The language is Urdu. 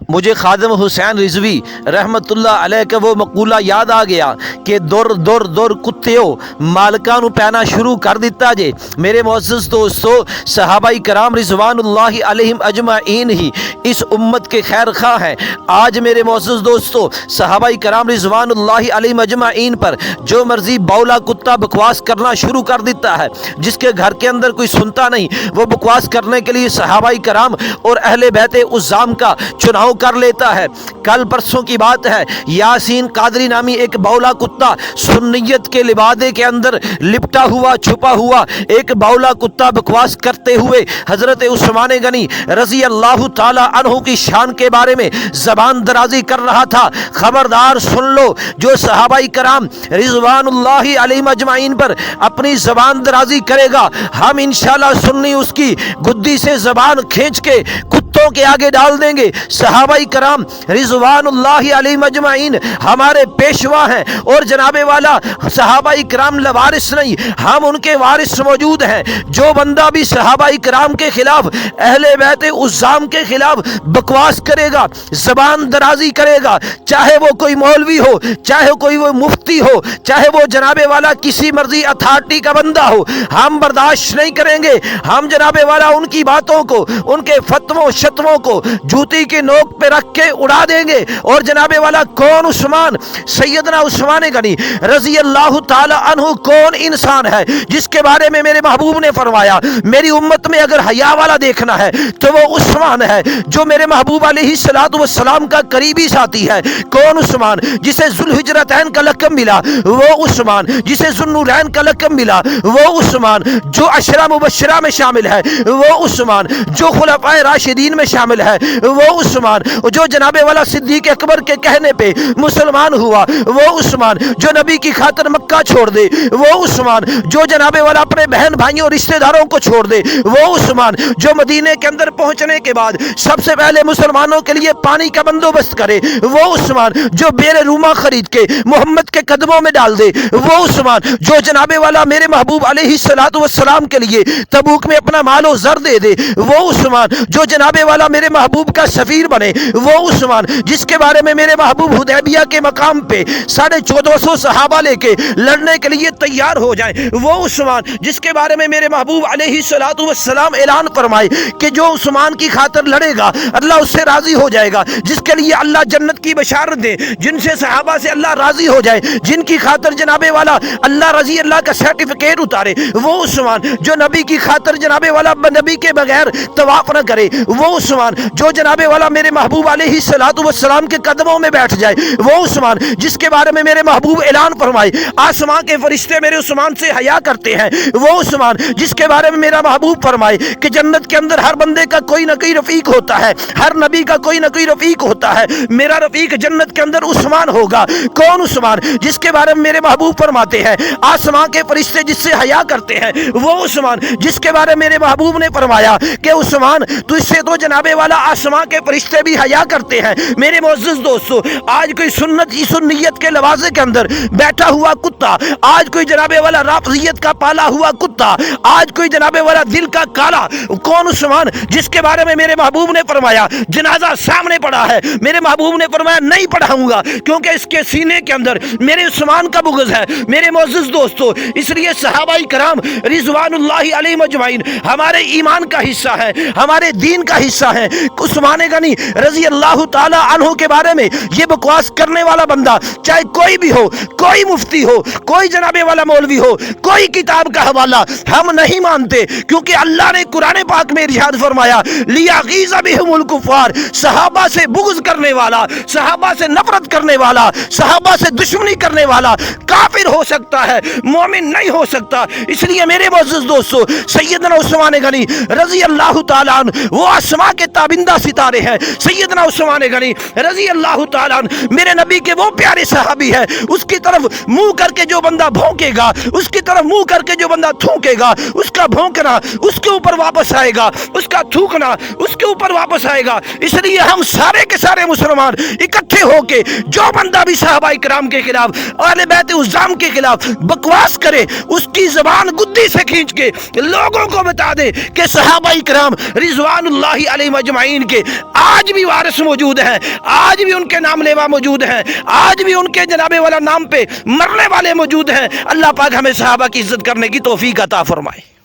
مجھے خادم حسین رضوی رحمت اللہ علیہ کا وہ مقولہ یاد آ گیا کہ دور دور دور کتےو مالکاں نو پینا شروع کر دیتا جے۔ میرے معزز دوستو، صحابہ کرام رضوان اللہ علیہم اجمعین ہی اس امت کے خیر خواہ ہیں۔ آج میرے معزز دوستو، صحابہ کرام رضوان اللہ علیہم اجمعین پر جو مرضی بولا کتا بکواس کرنا شروع کر دیتا ہے، جس کے گھر کے اندر کوئی سنتا نہیں، وہ بکواس کرنے کے لیے صحابہ کرام اور اہل بیت عظام کا چناؤ کر لیتا ہے۔ کل پرسوں کی بات ہے، یاسین قادری نامی ایک بولا کتا سنیت کے لبادے کے اندر لپٹا ہوا چھپا ہوا ایک بولا کتا بکواس کرتے ہوئے حضرت عثمان غنی رضی اللہ تعالی عنہ کی شان کے بارے میں زبان درازی کر رہا تھا۔ خبردار سن لو، جو صحابہ کرام رضوان اللہ علیہم اجمعین پر اپنی زبان درازی کرے گا، ہم انشاءاللہ سنی اس کی گدی سے زبان کھینچ کے کتوں کے آگے ڈال دیں گے۔ صحابہ کرام رضوان اللہ علیہم اجمعین ہمارے پیشوا ہیں، اور جناب والا صحابہ کرام لوارث نہیں، ہم ان کے وارث موجود ہیں۔ جو بندہ بھی صحابہ کرام کے خلاف، اہل بیت عظام کے خلاف بکواس کرے گا، زبان درازی کرے گا، چاہے وہ کوئی مولوی ہو، چاہے کوئی وہ مفتی ہو، چاہے وہ جناب والا کسی مرضی اتھارٹی کا بندہ ہو، ہم برداشت نہیں کریں گے۔ ہم جناب والا ان کی باتوں کو، ان کے فتووں شتووں کو جوتی کے نوک پہ رکھ کے اڑا دیں گے۔ اور جناب والا کون عثمان، سیدنا عثمان غنی رضی اللہ تعالی عنہ کون انسان ہے جس کے بارے میں میرے محبوب نے فرمایا، میری امت میں اگر حیا والا دیکھنا ہے تو وہ عثمان ہے، جو میرے محبوب علیہ الصلوۃ والسلام کا قریبی ساتھی ہے۔ کون عثمان؟ جسے ذوالحجرتین کا لقب ملا وہ عثمان، جسے ذوالنورین کا لقب ملا وہ عثمان، جو عشرہ مبشرہ میں شامل ہے وہ عثمان، جو خلفائے راشدین میں شامل ہے وہ عثمان، جو جناب والا صدیق اکبر کے کہنے پہ مسلمان ہوا وہ عثمان، جو نبی کی خاطر مکہ چھوڑ دے وہ عثمان، جو جناب والا اپنے بہن بھائیوں رشتہ داروں کو چھوڑ دے وہ عثمان، جو مدینے کے اندر پہنچنے کے بعد سب سے پہلے مسلمانوں کے لیے پانی کا بندوبست کرے وہ عثمان، جو بیر روما خرید کے محمد کے قدموں میں ڈال دے وہ عثمان، جو جناب والا میرے محبوب علیہ الصلوۃ والسلام کے لیے تبوک میں اپنا مال و زر دے دے وہ عثمان، جو جناب والا میرے محبوب کا سفیر بنے وہ عثمان، جس کے بارے میں میرے محبوب حدیبیہ کے مقام پہ 1450 صحابہ لے کے لڑنے کے لیے تیار ہو جائیں وہ عثمان، جس کے بارے میں میرے محبوب علیہ الصلوۃ والسلام اعلان فرمائے کہ جو عثمان کی خاطر لڑے گا اللہ اس سے راضی ہو جائے گا، جس کے لیے اللہ جنت کی بشارت دے، جن سے صحابہ سے اللہ راضی ہو جائے، جن کی خاطر جناب والا اللہ رضی اللہ کا سرٹیفکیٹ اتارے وہ عثمان، جو نبی کی خاطر جناب والا نبی کے بغیر طواف نہ کرے وہ عثمان، جو جناب والا میرے محبوب علیہ الصلوۃ والسلام کے قدموں میں بیٹھ جائے وہ عثمان، جس کے بارے میں میرے محبوب اعلان فرمائے آسمان کے فرشتے میرے عثمان سے حیا کرتے ہیں وہ عثمان، جس کے بارے میں میرا محبوب فرمائے کہ جنت کے اندر ہر بندے کا کوئی نہ کوئی رفیق ہوتا ہے، ہر نبی کا کوئی نہ کوئی رفیق ہوتا ہے، میرا رفیق جنت کے اندر عثمان ہوگا۔ کون عثمان؟ جس کے بارے میں میرے محبوب فرماتے ہیں آسمان کے فرشتے جس سے حیا کرتے ہیں وہ عثمان، جس کے بارے میں میرے محبوب نے فرمایا کہ عثمان تو اس سے تو جناب والا آسمان کے فرشتے بھی حیا کرتے ہیں۔ میرے معزز دوستو، آج کوئی سنیت کے لوازے کے اندر بیٹھا ہوا کتا، آج کوئی جناب والا رافضیت کا پالا ہوا کتا، آج کوئی جناب والا دل کا کالا، کون عثمان؟ جس کے بارے میں میرے محبوب نے فرمایا جنازہ سامنے پڑا ہے، میرے محبوب نے فرمایا نہیں پڑھاؤں گا کیونکہ اس کے سینے کے اندر میرے عثمان کا بغض ہے۔ میرے معزز دوستو، اس لیے صحابہ کرام رضوان اللہ علیہم اجمعین ہمارے ایمان کا حصہ ہے، ہمارے دین کا حصہ ہے۔ عثمان غنی رضی اللہ تعالی عنہ کے بارے میں یہ بکواس کرنے والا بندہ چاہے کوئی بھی ہو، کوئی مفتی ہو، کوئی جناب والا مولوی ہو، کوئی کتاب کا حوالہ ہم نہیں مانتے، کیونکہ اللہ نے قرآن پاک میں ارشاد فرمایا لیغیظ بہم الکفار، صحابہ سے بغض کرنے والا، صحابہ سے نفرت کرنے والا، صحابہ سے دشمنی کرنے والا کافر ہو سکتا ہے، مومن نہیں ہو سکتا۔ اس لیے میرے معزز دوستو، سیدنا عثمان غنی رضی اللہ تعالیٰ عنہ وہ آسمان کے تابندہ ستارے ہیں۔ سیدنا عثمان غنی رضی اللہ تعالیٰ عنہ میرے نبی کے وہ پیارے صحابی ہے، اس کی طرف منہ کر کے جو بندہ بھونکے گا، اس کی طرف منہ کر کے جو بندہ تھوکے گا، اس کا بھونکنا اس کے اوپر واپس آئے گا، اس کا تھوکنا اس کے اوپر واپس آئے گا۔ اس لیے ہم سارے کے سارے مسلمان اکٹھے ہو کے جو بندہ بھی صحابہ کرام کے خلاف، اہل بیت عظام کے خلاف بکواس کرے، اس کی زبان گدی سے کھینچ کے لوگوں کو بتا دے کہ صحابہ کرام رضوان اللہ علیہم اجمعین کے آج بھی وارث موجود ہیں، آج بھی ان کے نام لیوا موجود ہیں، آج بھی ان کے جناب والا نام پہ مرنے والے موجود ہیں۔ اللہ پاک ہمیں صحابہ کی عزت کرنے کی توفیق عطا فرمائے۔